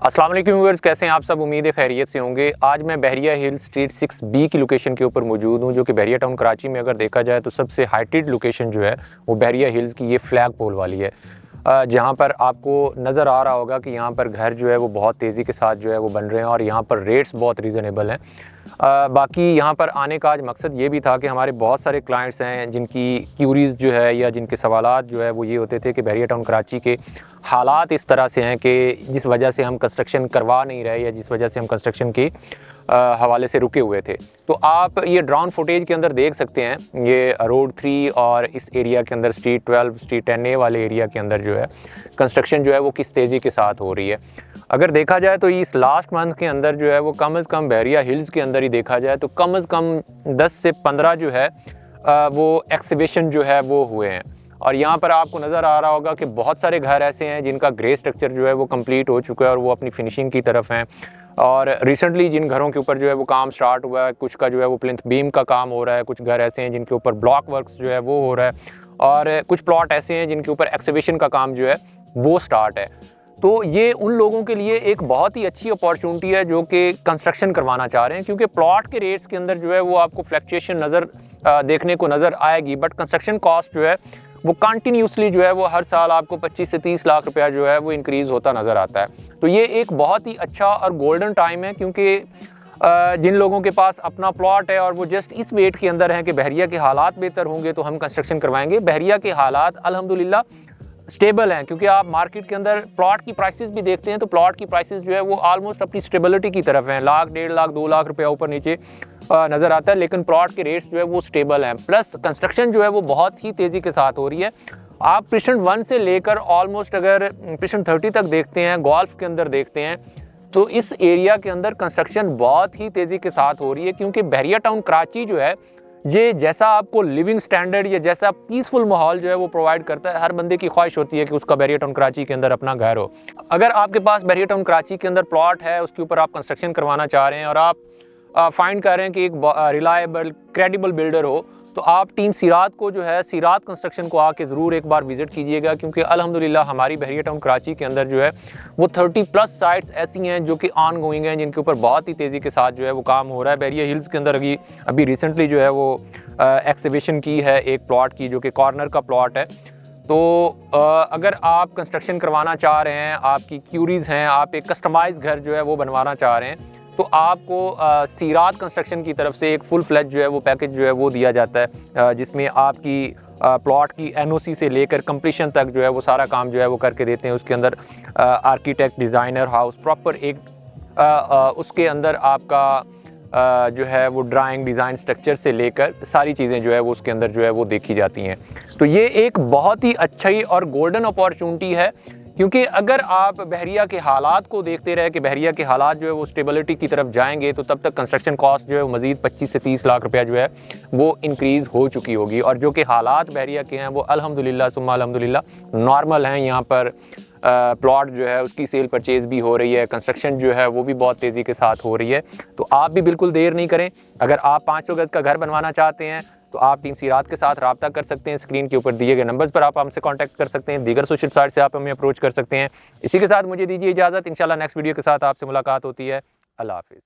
अस्सलाम वालेकुम व्यूअर्स, कैसे हैं आप सब। उम्मीद है खैरियत से होंगे। आज मैं बहरिया हिल स्ट्रीट 6B की लोकेशन के ऊपर मौजूद हूं, जो कि बहरिया टाउन कराची में अगर देखा जाए तो सबसे हाइटेड लोकेशन जो है वो बहरिया हिल्स की ये फ्लैग पोल वाली है, जहां पर आपको नज़र आ रहा होगा कि यहाँ पर घर जो है वो बहुत तेज़ी के साथ जो है वो बन रहे हैं और यहाँ पर रेट्स बहुत रीज़नेबल हैं। बाकी यहाँ पर आने का आज मकसद ये भी था कि हमारे बहुत सारे क्लाइंट्स हैं जिनकी क्यूरीज़ जो है या जिनके सवालात जो है वो ये होते थे कि बहरिया टाउन कराची के हालात इस तरह से हैं कि जिस वजह से हम कंस्ट्रक्शन करवा नहीं रहे या जिस वजह से हम कंस्ट्रक्शन के हवाले से रुके हुए थे। तो आप ये ड्रोन फुटेज के अंदर देख सकते हैं, ये रोड 3 और इस एरिया के अंदर स्ट्रीट 12 स्ट्रीट 10A वाले एरिया के अंदर जो है कंस्ट्रक्शन जो है वो किस तेज़ी के साथ हो रही है। अगर देखा जाए तो इस लास्ट मंथ के अंदर जो है वो कम से कम बहरिया हिल्स के अंदर ही देखा जाए तो कम से कम 10 से 15 जो है वो एक्सिबिशन जो है वो हुए हैं। और यहाँ पर आपको नज़र आ रहा होगा कि बहुत सारे घर ऐसे हैं जिनका ग्रे स्ट्रक्चर जो है वो कंप्लीट हो चुका है और वो अपनी फिनिशिंग की तरफ हैं। और रिसेंटली जिन घरों के ऊपर जो है वो काम स्टार्ट हुआ है, कुछ का जो है वो प्लिंथ बीम का काम हो रहा है, कुछ घर ऐसे हैं जिनके ऊपर ब्लॉक वर्क्स जो है वो हो रहा है और कुछ प्लॉट ऐसे हैं जिनके ऊपर एक्सिबिशन का काम जो है वो स्टार्ट है। तो ये उन लोगों के लिए एक बहुत ही अच्छी अपॉर्चुनिटी है जो कि कंस्ट्रक्शन करवाना चाह रहे हैं, क्योंकि प्लॉट के रेट्स के अंदर जो है वो आपको फ्लक्चुएशन देखने को नज़र आएगी, बट कंस्ट्रक्शन कॉस्ट जो है वो कंटिन्यूसली जो है वो हर साल आपको 25 से 30 लाख रुपया जो है वो इंक्रीज़ होता नज़र आता है। तो ये एक बहुत ही अच्छा और गोल्डन टाइम है, क्योंकि जिन लोगों के पास अपना प्लॉट है और वो जस्ट इस वेट के अंदर हैं कि बहरिया के हालात बेहतर होंगे तो हम कंस्ट्रक्शन करवाएंगे। बहरिया के हालात अल्हम्दुलिल्लाह स्टेबल हैं, क्योंकि आप मार्केट के अंदर प्लॉट की प्राइसेस भी देखते हैं तो प्लॉट की प्राइसेस जो है वो ऑलमोस्ट अपनी स्टेबिलिटी की तरफ हैं। लाख, 1.5 लाख, 2 लाख रुपया ऊपर नीचे नज़र आता है, लेकिन प्लॉट के रेट्स जो है वो स्टेबल हैं। प्लस कंस्ट्रक्शन जो है वो बहुत ही तेज़ी के साथ हो रही है। आप प्रिशन 1 से लेकर ऑलमोस्ट अगर प्रिशन 30 तक देखते हैं, गोल्फ के अंदर देखते हैं, तो इस एरिया के अंदर कंस्ट्रक्शन बहुत ही तेज़ी के साथ हो रही है, क्योंकि बहरिया टाउन कराची जो है ये जैसा आपको लिविंग स्टैंडर्ड या जैसा पीसफुल माहौल जो है वो प्रोवाइड करता है, हर बंदे की ख्वाहिश होती है कि उसका बहरिया टाउन कराची के अंदर अपना घर हो। अगर आपके पास बहरिया टाउन कराची के अंदर प्लॉट है, उसके ऊपर आप कंस्ट्रक्शन करवाना चाह रहे हैं और आप फाइंड कर रहे हैं कि एक रिलायबल क्रेडिबल बिल्डर हो, तो आप टीम सीरात को जो है सीरात कंस्ट्रक्शन को आके ज़रूर एक बार विजिट कीजिएगा, क्योंकि अल्हम्दुलिल्लाह हमारी बहरिया टाउन कराची के अंदर जो है वो 30+ साइट्स ऐसी हैं जो कि ऑन गोइंग हैं, जिनके ऊपर बहुत ही तेज़ी के साथ जो है वो काम हो रहा है। बहरिया हिल्स के अंदर अभी रिसेंटली जो है वो एक्सिबिशन की है एक प्लॉट की, जो कि कॉर्नर का प्लॉट है। तो अगर आप कंस्ट्रक्शन करवाना चाह रहे हैं, आपकी क्यूरीज़ हैं, आप एक कस्टमाइज घर जो है वो बनवाना चाह रहे हैं, तो आपको सीरात कंस्ट्रक्शन की तरफ से एक फुल फ्लैज जो है वो पैकेज जो है वो दिया जाता है, जिसमें आपकी प्लॉट की NOC से लेकर कंप्लीशन तक जो है वो सारा काम जो है वो करके देते हैं। उसके अंदर आर्किटेक्ट, डिज़ाइनर, हाउस प्रॉपर एक उसके अंदर आपका जो है वो ड्राइंग, डिज़ाइन, स्ट्रक्चर से लेकर सारी चीज़ें जो है वो उसके अंदर जो है वो देखी जाती हैं। तो ये एक बहुत ही अच्छी और गोल्डन अपॉर्चुनिटी है, क्योंकि अगर आप बहरिया के हालात को देखते रहे कि बहरिया के हालात जो है वो स्टेबिलिटी की तरफ जाएंगे, तो तब तक कंस्ट्रक्शन कॉस्ट जो है वो मज़ीद 25 से 30 लाख रुपया जो है वो इंक्रीज़ हो चुकी होगी। और जो कि हालात बहरिया के हैं वो अल्हम्दुलिल्लाह सुम्मा अल्हम्दुलिल्लाह नॉर्मल हैं। यहाँ पर प्लॉट जो है उसकी सेल परचेज़ भी हो रही है, कंस्ट्रक्शन जो है वो भी बहुत तेज़ी के साथ हो रही है। तो आप भी बिल्कुल देर नहीं करें। अगर आप 500 गज़ का घर बनवाना चाहते हैं तो आप टीम सीरात के साथ रब्ता कर सकते हैं। स्क्रीन के ऊपर दिए गए नंबर्स पर आप हमसे कांटेक्ट कर सकते हैं। दीगर सोशल साइट से आप हमें अप्रोच कर सकते हैं। इसी के साथ मुझे दीजिए इजाज़त। इंशाल्लाह नेक्स्ट वीडियो के साथ आपसे मुलाकात होती है। अल्लाह हाफ़िज़।